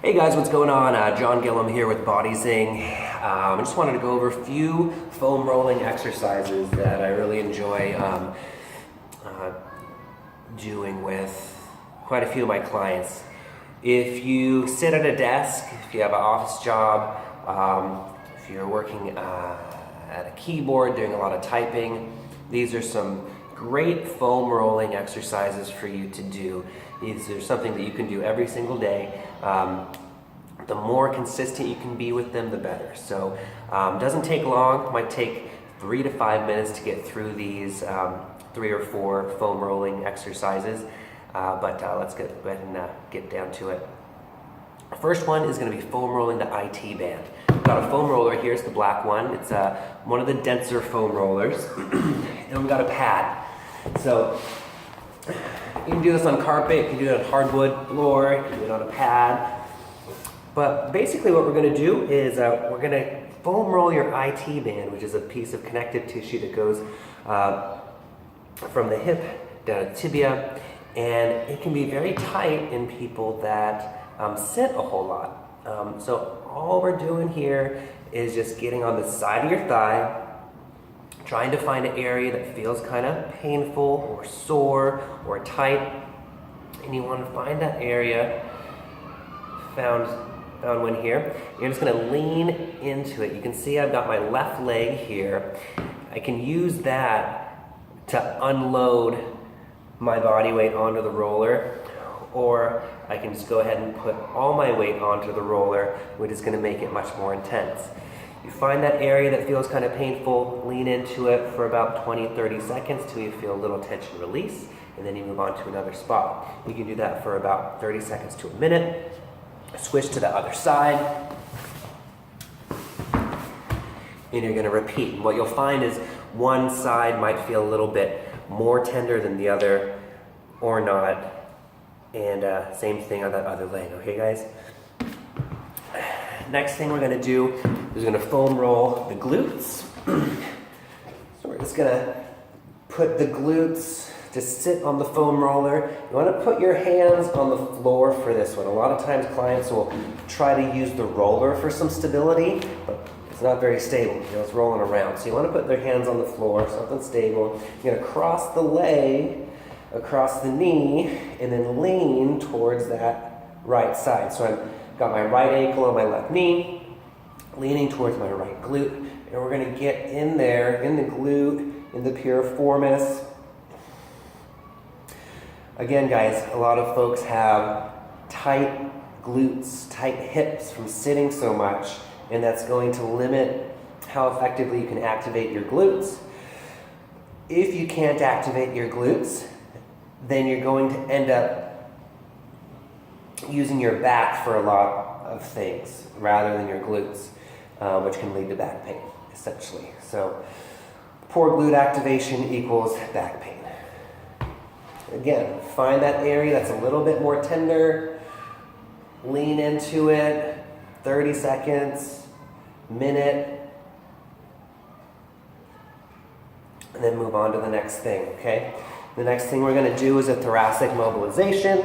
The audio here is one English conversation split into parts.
Hey guys, what's going on? John Gillum here with BodyZing. I just wanted to go over a few foam rolling exercises that I really enjoy doing with quite a few of my clients. If you sit at a desk, if you have an office job, if you're working at a keyboard doing a lot of typing, these are some great foam rolling exercises for you to do. These are something that you can do every single day. The more consistent you can be with them, the better. So doesn't take long. It might take 3 to 5 minutes to get through these 3 or 4 foam rolling exercises. But let's go ahead and get down to it. The first one is going to be foam rolling the IT band. I've got a foam roller. Here's the black one. It's one of the denser foam rollers. And we've got a pad. So you can do this on carpet, you can do it on hardwood floor, you can do it on a pad. But basically what we're going to do is we're going to foam roll your IT band, which is a piece of connective tissue that goes from the hip down to the tibia. And it can be very tight in people that sit a whole lot. So all we're doing here is just getting on the side of your thigh, trying to find an area that feels kind of painful or sore or tight. And you want to find that area, found one here. You're just going to lean into it. You can see I've got my left leg here. I can use that to unload my body weight onto the roller, or I can just go ahead and put all my weight onto the roller, which is going to make it much more intense. You find that area that feels kind of painful, lean into it for about 20-30 seconds till you feel a little tension release, and then you move on to another spot. You can do that for about 30 seconds to a minute. Switch to the other side, and you're going to repeat. And what you'll find is one side might feel a little bit more tender than the other, or not. And same thing on that other leg, okay guys? Next thing we're going to do is we're going to foam roll the glutes. So we're just going to put the glutes to sit on the foam roller. You want to put your hands on the floor for this one. A lot of times clients will try to use the roller for some stability, but it's not very stable. It's rolling around. So you want to put their hands on the floor, something stable. You're going to cross the leg across the knee and then lean towards that right side. So I've got my right ankle on my left knee, leaning towards my right glute, and we're going to get in there, in the glute, in the piriformis. Again, guys, a lot of folks have tight glutes, tight hips from sitting so much, and that's going to limit how effectively you can activate your glutes. If you can't activate your glutes, then you're going to end up using your back for a lot of things rather than your glutes, which can lead to back pain, essentially. So poor glute activation equals back pain. Again, find that area that's a little bit more tender, lean into it, 30 seconds, minute, and then move on to the next thing, okay? The next thing we're going to do is a thoracic mobilization.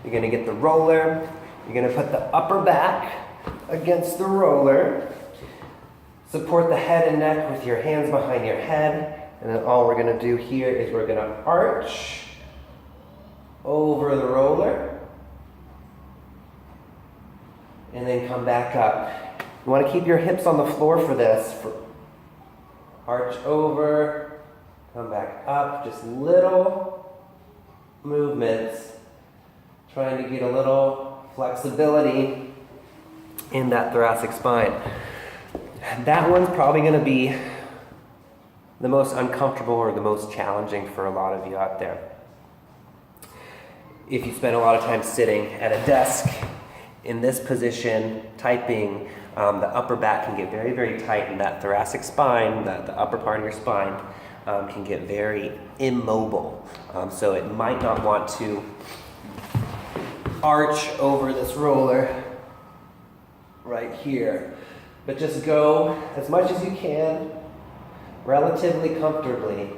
You're going to get the roller. You're going to put the upper back against the roller. Support the head and neck with your hands behind your head. And then all we're going to do here is we're going to arch over the roller. And then come back up. You want to keep your hips on the floor for this. Arch over. Come back up, just little movements, trying to get a little flexibility in that thoracic spine. That one's probably going to be the most uncomfortable or the most challenging for a lot of you out there. If you spend a lot of time sitting at a desk in this position, typing, the upper back can get very, very tight, and that thoracic spine, the upper part of your spine, can get very immobile. So it might not want to arch over this roller right here. But just go as much as you can, relatively comfortably.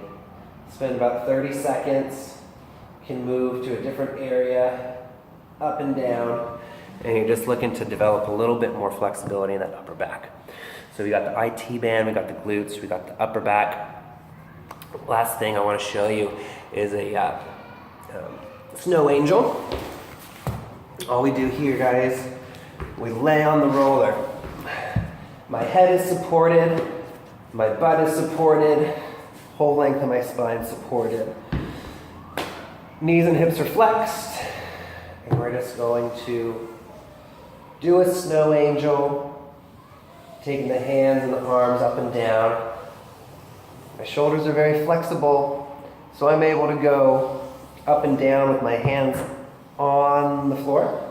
Spend about 30 seconds. You can move to a different area, up and down. and you're just looking to develop a little bit more flexibility in that upper back. So we got the IT band, we got the glutes, we got the upper back. Last thing I want to show you is a snow angel. All we do here, guys, we lay on the roller. My head is supported, my butt is supported, whole length of my spine supported. Knees and hips are flexed, and we're just going to do a snow angel, taking the hands and the arms up and down. My shoulders are very flexible, so I'm able to go up and down with my hands on the floor.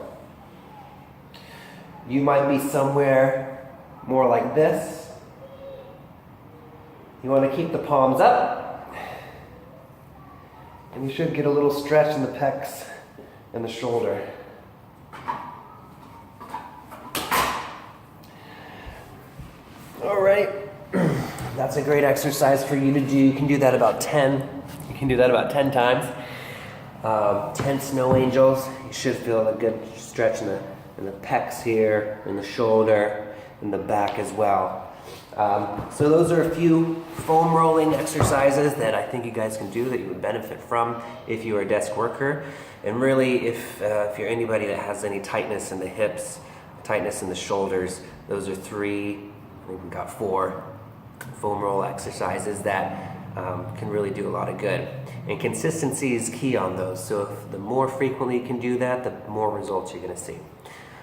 You might be somewhere more like this. You want to keep the palms up. And you should get a little stretch in the pecs and the shoulder. All right, that's a great exercise for you to do. You can do that about 10. You can do that about 10 times. 10 snow angels. You should feel a good stretch in the pecs here, in the shoulder, in the back as well. So those are a few foam rolling exercises that I think you guys can do that you would benefit from if you are a desk worker. And really, if you're anybody that has any tightness in the hips, tightness in the shoulders, those are 3, I think we've got 4 foam roll exercises that can really do a lot of good. And consistency is key on those. So if the more frequently you can do that, the more results you're going to see.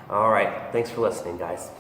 All right, thanks for listening, guys.